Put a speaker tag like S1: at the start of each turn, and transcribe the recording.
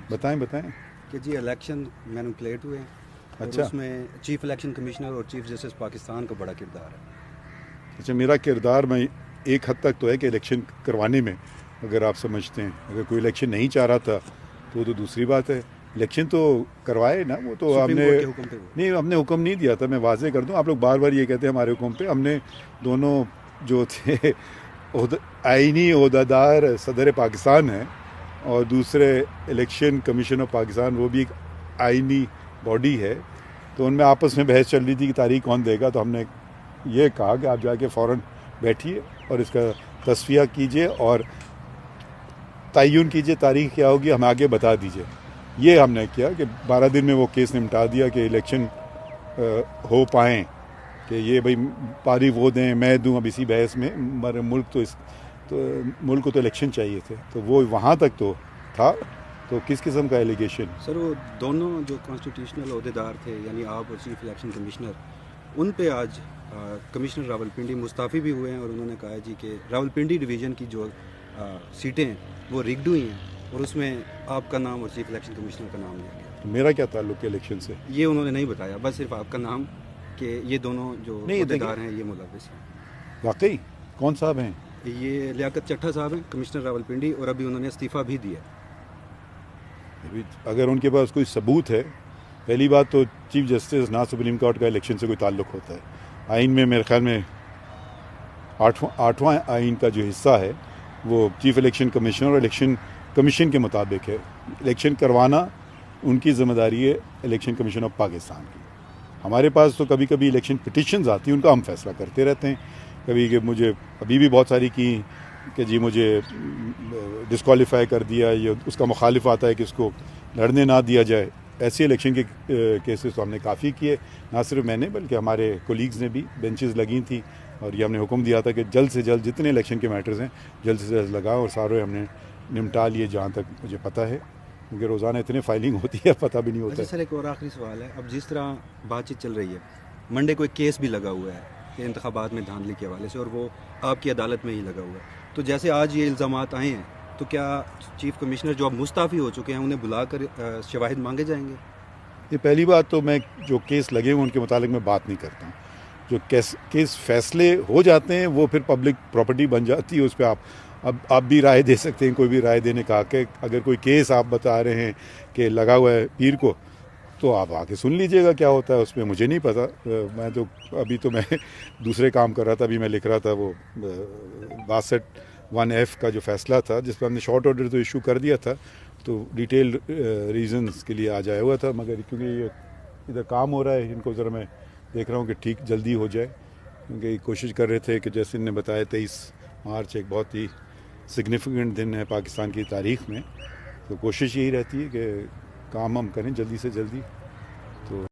S1: بتائیں بتائیں.
S2: کہ جی الیکشن مینوپولیٹ ہوئے ہیں.
S1: اچھا.
S2: اس میں چیف الیکشن کمشنر اور چیف جسٹس پاکستان کا بڑا کردار ہے.
S1: اچھا, میرا کردار میں ایک حد تک تو ہے کہ الیکشن کروانے میں, اگر آپ سمجھتے ہیں, اگر کوئی الیکشن نہیں چاہ رہا تھا تو دوسری بات ہے. الیکشن تو کروائے نا, وہ تو ہم
S2: سپریم
S1: نے
S2: کورٹ کے حکم پہ ہوا.
S1: نہیں, ہم نے حکم نہیں دیا تھا. میں واضح کر دوں, آپ لوگ بار بار یہ کہتے ہیں ہمارے حکم پہ. ہم نے دونوں جو تھے آئینی عہدیدار صدر پاکستان ہیں اور دوسرے الیکشن کمیشن آف پاکستان, وہ بھی ایک آئینی باڈی ہے, تو ان میں آپس میں بحث چل رہی تھی کہ تاریخ کون دے گا. تو ہم نے یہ کہا کہ آپ جا کے فوراً بیٹھیے اور اس کا تصفیہ کیجئے اور تعین کیجئے تاریخ کیا ہوگی, ہمیں آگے بتا دیجئے. یہ ہم نے کیا کہ 12 دن میں وہ کیس نمٹا دیا کہ الیکشن ہو پائیں, کہ یہ بھائی پاری وہ دیں میں دوں. اب اسی بحث میں ملک کو تو الیکشن چاہیے تھے, تو وہ وہاں تک تو تھا. تو کس قسم کا ایلیگیشن؟
S2: سر وہ دونوں جو کانسٹیٹیوشنل عہدیدار تھے, یعنی آپ اور چیف الیکشن کمشنر, ان پہ آج کمشنر راولپنڈی مستعفی بھی ہوئے ہیں اور انہوں نے کہا جی کہ راولپنڈی ڈویژن کی جو سیٹیں ہیں وہ ریگڈ ہوئی ہیں اور اس میں آپ کا نام اور چیف الیکشن کمشنر کا نام لیا گیا.
S1: میرا کیا تعلق ہے الیکشن سے؟
S2: یہ انہوں نے نہیں بتایا, بس صرف آپ کا نام, کہ یہ دونوں جو عہدیدار ہیں یہ ملوث ہیں.
S1: واقعی کون صاحب ہیں؟
S2: یہ لیاقت چٹھا صاحب ہیں, کمشنر راولپنڈی, اور ابھی انہوں نے استعفیٰ بھی دیا.
S1: اگر ان کے پاس کوئی ثبوت ہے, پہلی بات تو چیف جسٹس نہ سپریم کورٹ کا الیکشن سے کوئی تعلق ہوتا ہے. آئین میں میرے خیال میں 8واں آئین کا جو حصہ ہے وہ چیف الیکشن کمیشنر اور الیکشن کمیشن کے مطابق ہے. الیکشن کروانا ان کی ذمہ داری ہے, الیکشن کمیشن آف پاکستان کی. ہمارے پاس تو کبھی کبھی الیکشن پٹیشنز آتی ہیں, ان کا ہم فیصلہ کرتے رہتے ہیں. کبھی کہ مجھے ابھی بھی بہت ساری کی کہ جی مجھے ڈسکوالیفائی کر دیا, یا اس کا مخالف آتا ہے کہ اس کو لڑنے نہ دیا جائے. ایسے الیکشن کے کیسز تو ہم نے کافی کیے, نہ صرف میں نے بلکہ ہمارے کولیگز نے بھی. بینچز لگی تھیں اور یہ ہم نے حکم دیا تھا کہ جلد سے جلد جتنے الیکشن کے میٹرز ہیں جلد سے جلد لگاؤ, اور سارے ہم نے نمٹا لیے جہاں تک مجھے پتہ ہے, کیونکہ روزانہ اتنے فائلنگ ہوتی ہے پتہ بھی نہیں ہوتا.
S2: اچھا سر, ایک اور آخری سوال ہے. اب جس طرح بات چیت چل رہی ہے, منڈے کو ایک کیس بھی لگا ہوا ہے کہ انتخابات میں دھاندلی کے حوالے سے, اور وہ آپ کی عدالت میں ہی لگا ہوا ہے. تو جیسے آج یہ الزامات آئے ہیں, تو کیا چیف کمشنر جو اب مستعفی ہو چکے ہیں انہیں بلا کر شواہد مانگے جائیں گے؟
S1: یہ پہلی بات تو, میں جو کیس لگے ہوئے ان کے متعلق میں بات نہیں کرتا ہوں. جو کیس فیصلے ہو جاتے ہیں وہ پھر پبلک پراپرٹی بن جاتی ہے, اس پہ آپ بھی رائے دے سکتے ہیں, کوئی بھی رائے دینے کا حق ہے. اگر کوئی کیس آپ بتا رہے ہیں کہ لگا ہوا ہے پیر کو, تو آپ آ کے سن لیجئے گا کیا ہوتا ہے اس میں. مجھے نہیں پتا, میں تو ابھی تو میں دوسرے کام کر رہا تھا. ابھی میں لکھ رہا تھا وہ 62(1)(f) کا جو فیصلہ تھا, جس پہ ہم نے شارٹ آرڈر تو ایشو کر دیا تھا, تو ڈیٹیل ریزنز کے لیے آ جایا ہوا تھا. مگر کیونکہ یہ ادھر کام ہو رہا ہے, ان کو ذرا میں دیکھ رہا ہوں کہ ٹھیک جلدی ہو جائے, کیونکہ یہ کوشش کر رہے تھے کہ جیسے ان نے بتایا 23 مارچ ایک بہت ہی سگنیفیکنٹ دن ہے پاکستان کی تاریخ میں. تو کوشش یہی رہتی ہے کہ کام ہم کریں جلدی سے جلدی. تو